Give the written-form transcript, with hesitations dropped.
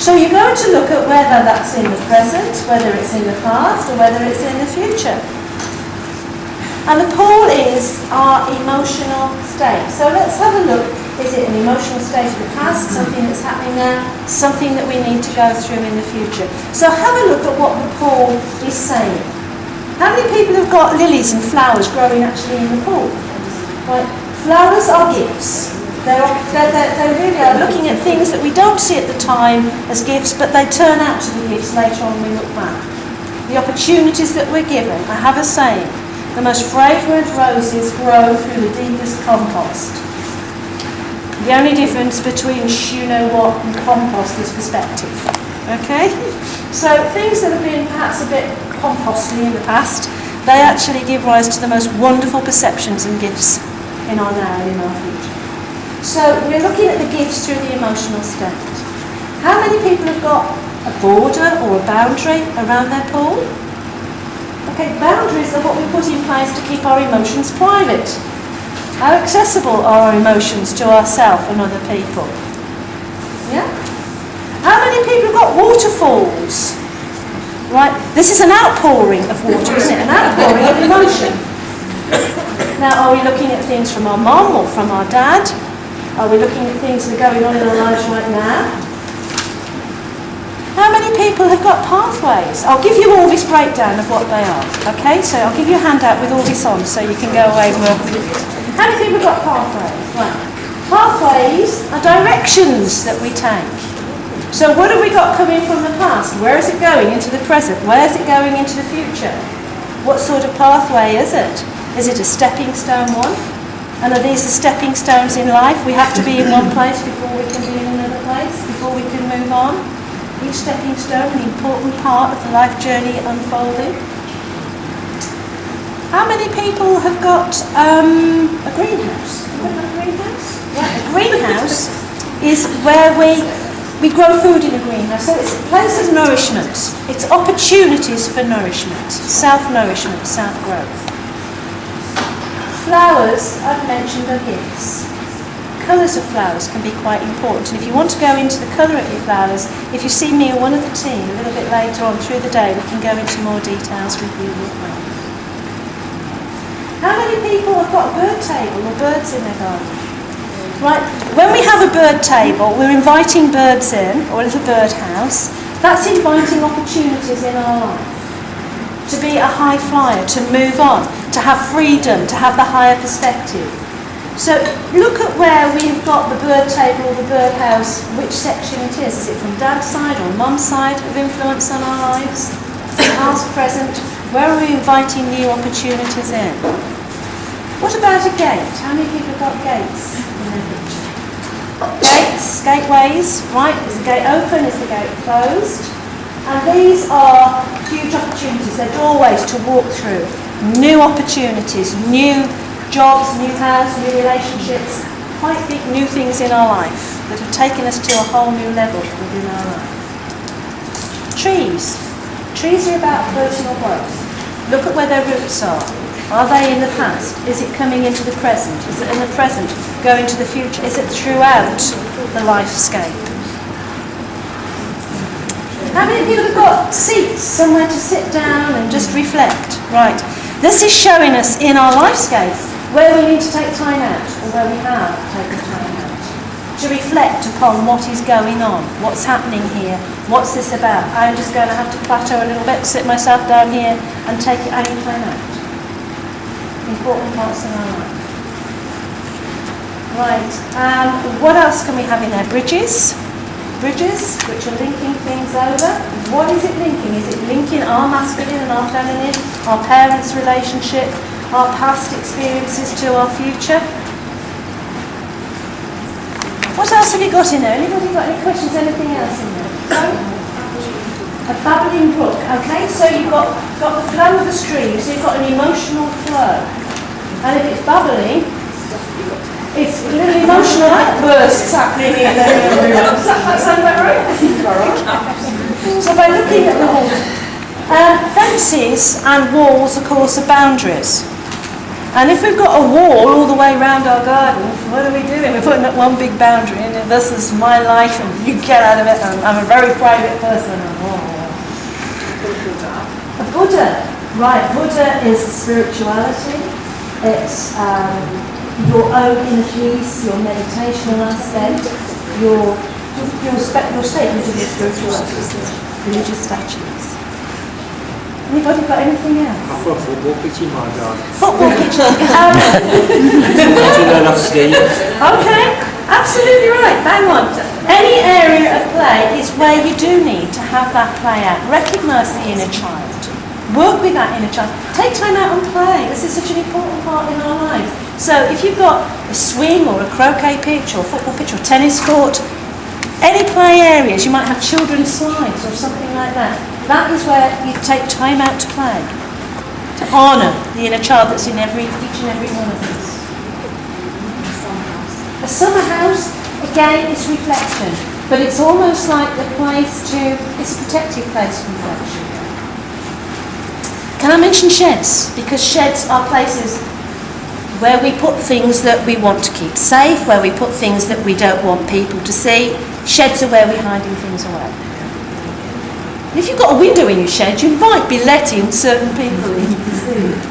So you're going to look at whether that's in the present, whether it's in the past, or whether it's in the future. And the pool is our emotional state. So let's have a look. Is it an emotional state of the past, something that's happening now, something that we need to go through in the future? So have a look at what the pool is saying. How many people have got lilies and flowers growing actually in the pool? Right. Flowers are gifts. They really are looking at things that we don't see at the time as gifts, but they turn out to be gifts later on when we look back. The opportunities that we're given. I have a saying, the most fragrant roses grow through the deepest compost. The only difference between you-know-what and compost is perspective. Okay? So things that have been perhaps a bit composty in the past, they actually give rise to the most wonderful perceptions and gifts in our now and in our future. So we're looking at the gifts through the emotional state. How many people have got a border or a boundary around their pool? Okay, boundaries are what we put in place to keep our emotions private. How accessible are our emotions to ourselves and other people? Yeah? How many people have got waterfalls? Right, this is an outpouring of water, isn't it? An outpouring of emotion. Now, are we looking at things from our mum or from our dad? Are we looking at things that are going on in our lives right now? How many people have got pathways? I'll give you all this breakdown of what they are. Okay, so I'll give you a handout with all this on so you can go away and work with it. How many people have got pathways? Right. Pathways are directions that we take. So what have we got coming from the past? Where is it going into the present? Where is it going into the future? What sort of pathway is it? Is it a stepping stone one? And are these the stepping stones in life? We have to be in one place before we can be in another place, before we can move on. Each stepping stone, an important part of the life journey unfolding. How many people have got a greenhouse? Have you got a greenhouse? Yeah, a greenhouse is where we grow food in a greenhouse. So it's a place of nourishment. It's opportunities for nourishment, self-nourishment, self-growth. Flowers, I've mentioned, are gifts. Colours of flowers can be quite important. And if you want to go into the colour of your flowers, if you see me or one of the team a little bit later on through the day, we can go into more details with you as well. How many people have got a bird table or birds in their garden? Right, when we have a bird table, we're inviting birds in, or a little bird house. That's inviting opportunities in our life. To be a high flyer, to move on, to have freedom, to have the higher perspective. So look at where we've got the bird table or the bird house, which section it is. Is it from dad's side or mum's side of influence on our lives? Past, present, where are we inviting new opportunities in? What about a gate? How many people have got gates in their picture? Gates, gateways, right? Is the gate open? Is the gate closed? And these are huge opportunities. They're doorways to walk through. New opportunities, new jobs, new house, new relationships, quite big new things in our life that have taken us to a whole new level within our life. Trees. Trees are about personal growth. Look at where their roots are. Are they in the past? Is it coming into the present? Is it in the present going to the future? Is it throughout the lifescape? How many people have got seats, somewhere to sit down and just reflect? Right. This is showing us in our lifescape where we need to take time out, or where we have taken time out, to reflect upon what is going on, what's happening here, what's this about. I'm just going to have to plateau a little bit, sit myself down here and take any time out. Important parts in our life. Right. What else can we have in there? Bridges. Bridges, which are linking things over. What is it linking? Is it linking our masculine and our feminine, our parents' relationship, our past experiences to our future? What else have you got in there? Anybody got any questions? Anything else in there? No? A babbling brook. Okay, so you've got the flow of the stream, so you've got an emotional flow. And if it's bubbling, it's little emotional outbursts happening in there. Does that sound about right? So by looking at the wall, fences and walls, of course, are boundaries. And if we've got a wall all the way around our garden, what are we doing? We're putting up one big boundary and this is my life and you get out of it and I'm a very private person. A Buddha, right, Buddha is spirituality. It's your own inner peace, your meditational aspect, your statement of your spirituality, religious statues. Anybody got anything else? I've got a football pitch in my garden. Football pitch. Okay, absolutely right, bang on. Any area of play is where you do need to have that play out. Recognise the inner child. Work with that inner child. Take time out and play. This is such an important part in our lives. So if you've got a swing or a croquet pitch or a football pitch or tennis court, any play areas, you might have children's slides or something like that. That is where you take time out to play, to honour the inner child that's in each and every one of us. A summer house, again, is reflection, but it's almost like the place it's a protective place for reflection. Can I mention sheds? Because sheds are places where we put things that we want to keep safe, where we put things that we don't want people to see. Sheds are where we're hiding things away. If you've got a window in your shed, you might be letting certain people in to see.